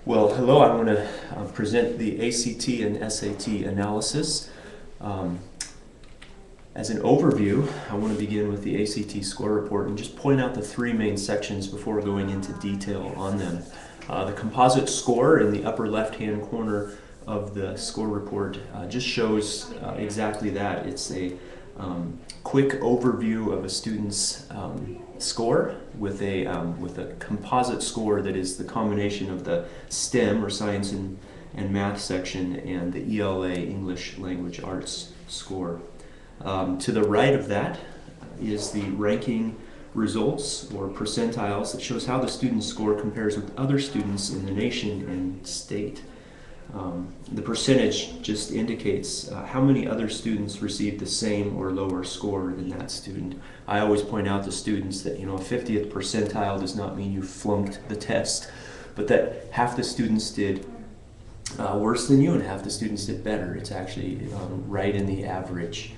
Well, hello, I want to present the ACT and SAT analysis. Um, as an overview, I want to begin with the ACT score report and just point out the three main sections before going into detail on them. The composite score in the upper left-hand corner of the score report just shows exactly that. It's a quick overview of a student's score with a composite score that is the combination of the STEM or science and math section and the ELA English Language Arts score. To the right of that is the ranking results or percentiles that shows how the student's score compares with other students in the nation and state. The percentage just indicates how many other students received the same or lower score than that student. I always point out to students that a 50th percentile does not mean you flunked the test, but that half the students did worse than you and half the students did better. It's actually right in the average.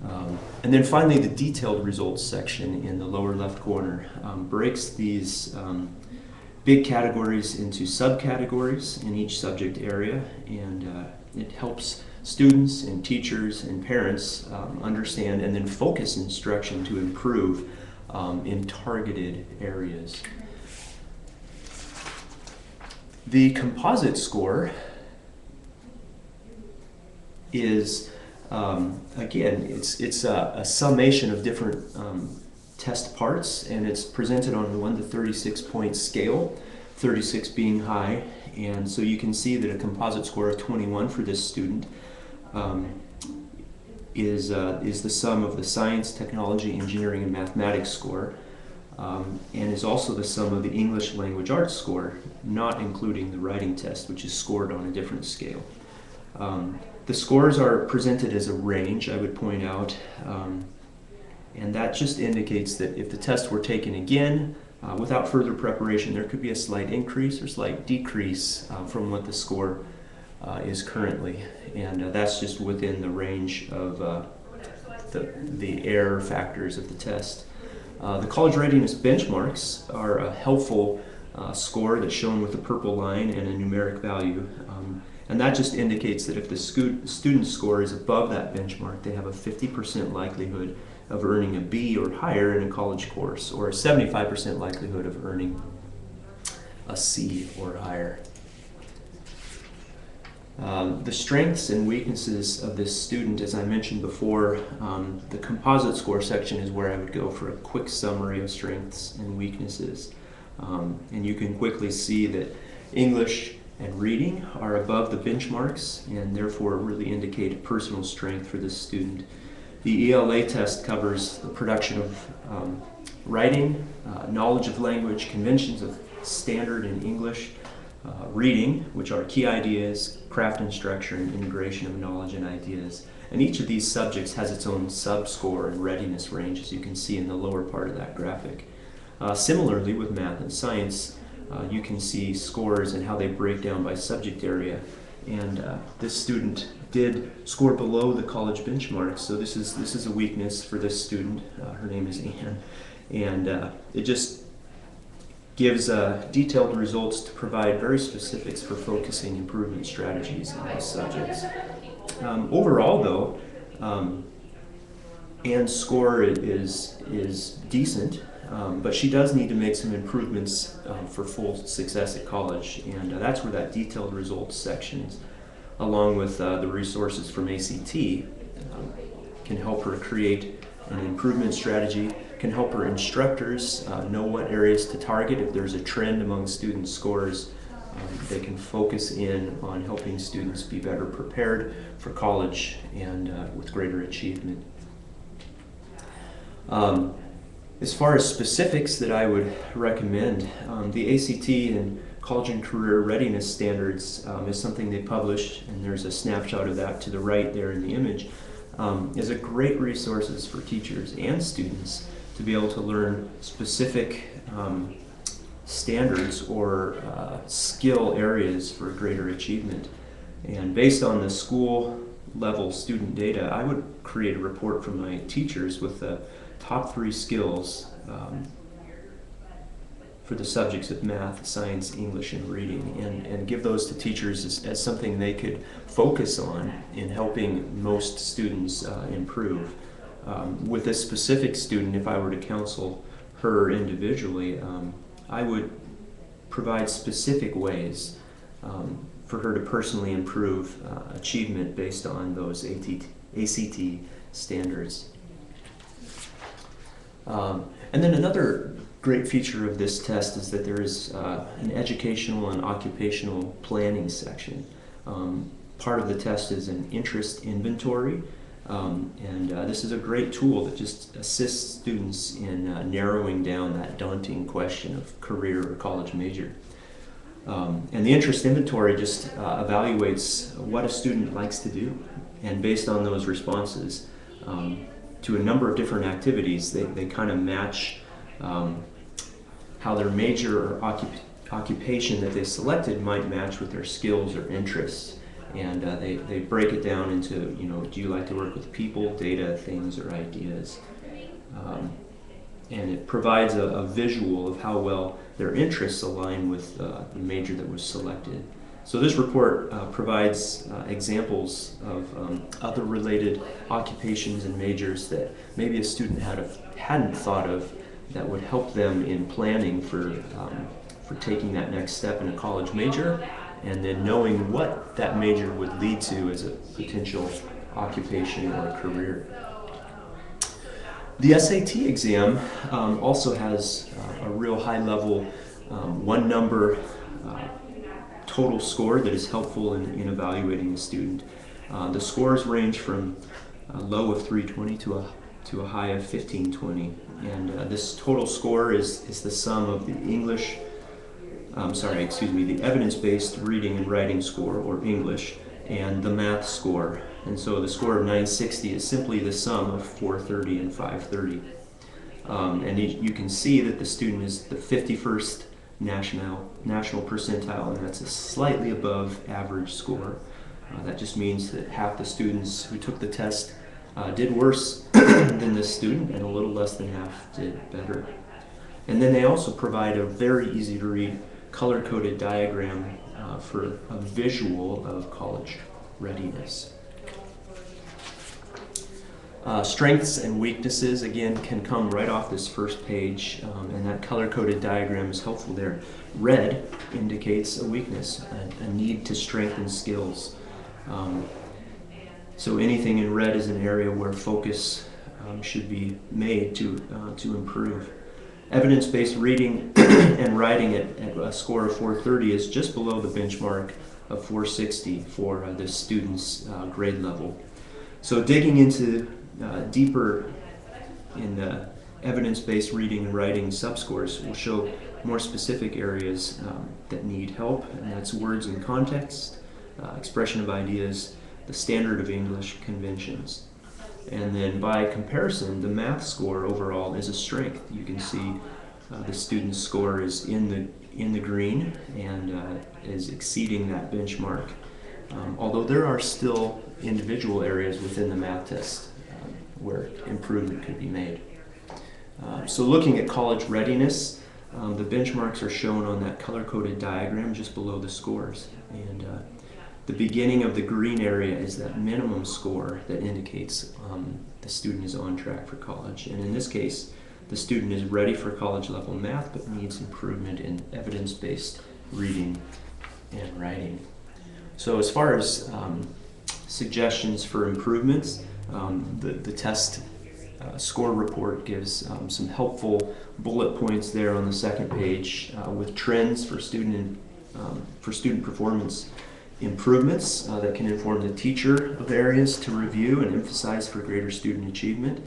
And then finally, the detailed results section in the lower left corner breaks these big categories into subcategories in each subject area, and it helps students and teachers and parents understand and then focus instruction to improve in targeted areas. The composite score is again, it's a summation of different test parts, and it's presented on a 1 to 36 point scale, 36 being high. And so you can see that a composite score of 21 for this student is the sum of the science, technology, engineering, and mathematics score, and is also the sum of the English language arts score, not including the writing test, which is scored on a different scale. The scores are presented as a range, I would point out, and that just indicates that if the test were taken again without further preparation, there could be a slight increase or slight decrease from what the score is currently, and that's just within the range of the error factors of the test. The college readiness benchmarks are a helpful score that's shown with a purple line and a numeric value. And that just indicates that if the student's score is above that benchmark, they have a 50% likelihood of earning a B or higher in a college course, or a 75% likelihood of earning a C or higher. The strengths and weaknesses of this student, as I mentioned before, the composite score section is where I would go for a quick summary of strengths and weaknesses. And you can quickly see that English and reading are above the benchmarks and therefore really indicate personal strength for this student. The ELA test covers the production of writing, knowledge of language, conventions of standard in English, reading, which are key ideas, craft and structure, and integration of knowledge and ideas. And each of these subjects has its own sub-score and readiness range, as you can see in the lower part of that graphic. Similarly, with math and science, you can see scores and how they break down by subject area. And this student did score below the college benchmark, so this is a weakness for this student. Her name is Anne, and it just gives detailed results to provide very specifics for focusing improvement strategies in these subjects. Overall, though, Anne's score is decent. But she does need to make some improvements for full success at college, and that's where that detailed results sections, along with the resources from ACT, can help her create an improvement strategy, can help her instructors know what areas to target. If there's a trend among student scores, they can focus in on helping students be better prepared for college and with greater achievement. As far as specifics that I would recommend, the ACT and College and Career Readiness Standards is something they publish, and there's a snapshot of that to the right there in the image, is a great resources for teachers and students to be able to learn specific standards or skill areas for greater achievement. And based on the school level student data, I would create a report for my teachers with the top 3 skills for the subjects of math, science, English, and reading, and give those to teachers as something they could focus on in helping most students improve. With a specific student, if I were to counsel her individually, I would provide specific ways for her to personally improve achievement based on those ACT standards. And then another great feature of this test is that there is an educational and occupational planning section. Part of the test is an interest inventory, and this is a great tool that just assists students in narrowing down that daunting question of career or college major. And the interest inventory just evaluates what a student likes to do, and based on those responses to a number of different activities, they kind of match how their major or occupation that they selected might match with their skills or interests. And they break it down into, do you like to work with people, data, things, or ideas? And it provides a visual of how well their interests align with the major that was selected. So this report provides examples of other related occupations and majors that maybe a student hadn't thought of that would help them in planning for taking that next step in a college major, and then knowing what that major would lead to as a potential occupation or career. The SAT exam also has a real high-level one number total score that is helpful in evaluating a student. The scores range from a low of 320 to a high of 1520, and this total score is the sum of the the evidence-based reading and writing score, or English, and the math score. And so the score of 960 is simply the sum of 430 and 530. And you can see that the student is the 51st national percentile, and that's a slightly above average score. That just means that half the students who took the test did worse than this student, and a little less than half did better. And then they also provide a very easy to read color-coded diagram for a visual of college readiness. Strengths and weaknesses, again, can come right off this first page, and that color-coded diagram is helpful there. Red indicates a weakness, a need to strengthen skills. So anything in red is an area where focus should be made to improve. Evidence-based reading and writing at a score of 430 is just below the benchmark of 460 for this student's grade level. So digging into deeper in the evidence-based reading and writing subscores will show more specific areas that need help, and that's words and context, expression of ideas, the standard of English conventions. And then by comparison, the math score overall is a strength. You can see the student's score is in the green and is exceeding that benchmark. Although there are still individual areas within the math test where improvement could be made. So looking at college readiness, the benchmarks are shown on that color-coded diagram just below the scores. And the beginning of the green area is that minimum score that indicates the student is on track for college. And in this case, the student is ready for college level math but needs improvement in evidence-based reading and writing. So as far as suggestions for improvements, the test score report gives some helpful bullet points there on the second page with trends for student performance improvements that can inform the teacher of areas to review and emphasize for greater student achievement.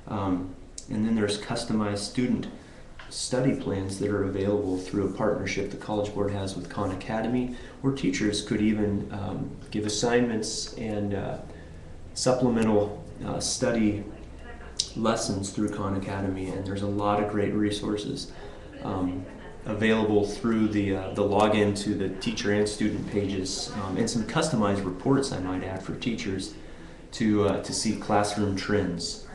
And then there's customized student study plans that are available through a partnership the College Board has with Khan Academy, where teachers could even give assignments and supplemental study lessons through Khan Academy, and there's a lot of great resources available through the login to the teacher and student pages, and some customized reports, I might add, for teachers to see classroom trends.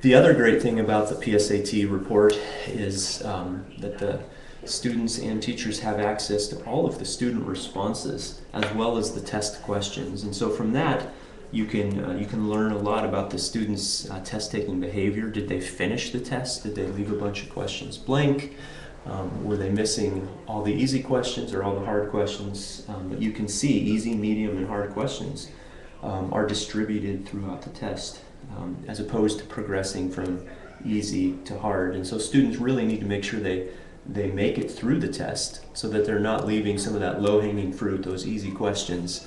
The other great thing about the PSAT report is that the students and teachers have access to all of the student responses as well as the test questions. And so from that, you can learn a lot about the students' test-taking behavior. Did they finish the test? Did they leave a bunch of questions blank? Were they missing all the easy questions or all the hard questions? But you can see easy, medium, and hard questions are distributed throughout the test, as opposed to progressing from easy to hard. And so students really need to make sure they make it through the test so that they're not leaving some of that low-hanging fruit, those easy questions,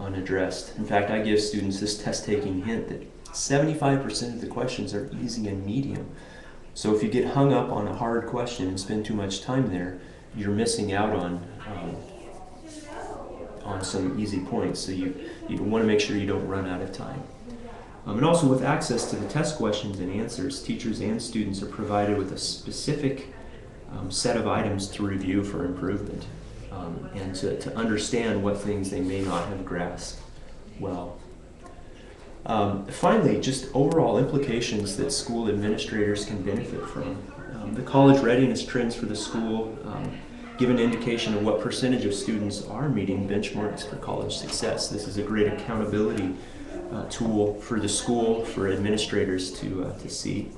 unaddressed. In fact, I give students this test-taking hint that 75% of the questions are easy and medium. So if you get hung up on a hard question and spend too much time there, you're missing out on some easy points. So you want to make sure you don't run out of time. And also, with access to the test questions and answers, teachers and students are provided with a specific set of items to review for improvement, and to understand what things they may not have grasped well. Finally, just overall implications that school administrators can benefit from. The college readiness trends for the school give an indication of what percentage of students are meeting benchmarks for college success. This is a great accountability tool for the school, for administrators to see.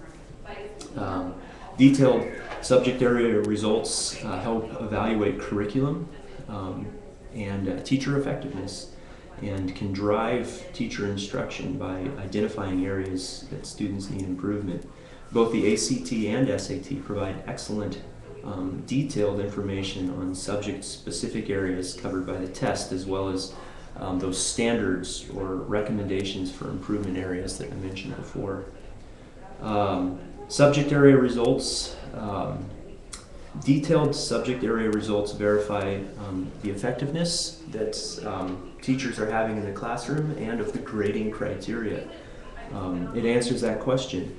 Detailed subject area results help evaluate curriculum and teacher effectiveness, and can drive teacher instruction by identifying areas that students need improvement. Both the ACT and SAT provide excellent detailed information on subject-specific areas covered by the test, as well as those standards or recommendations for improvement areas that I mentioned before. Subject area results. Detailed subject area results verify the effectiveness that teachers are having in the classroom and of the grading criteria. It answers that question: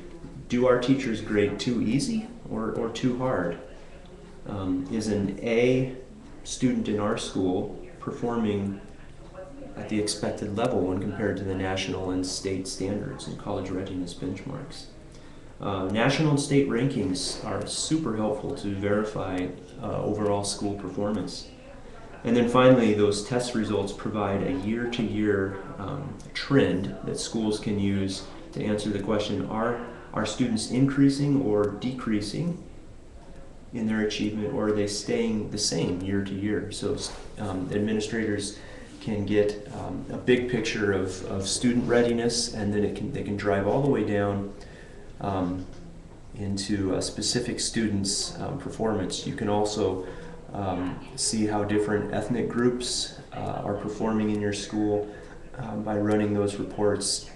do our teachers grade too easy or too hard? Is an A student in our school performing at the expected level when compared to the national and state standards and college readiness benchmarks? National and state rankings are super helpful to verify overall school performance. And then finally, those test results provide a year-to-year trend that schools can use to answer the question: are students increasing or decreasing in their achievement, or are they staying the same year to year? So administrators can get a big picture of student readiness, and then they can drive all the way down into a specific student's performance. You can also see how different ethnic groups are performing in your school by running those reports.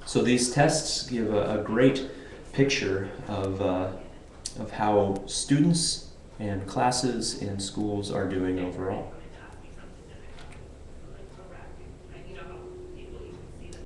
So these tests give a great picture of how students and classes and schools are doing overall.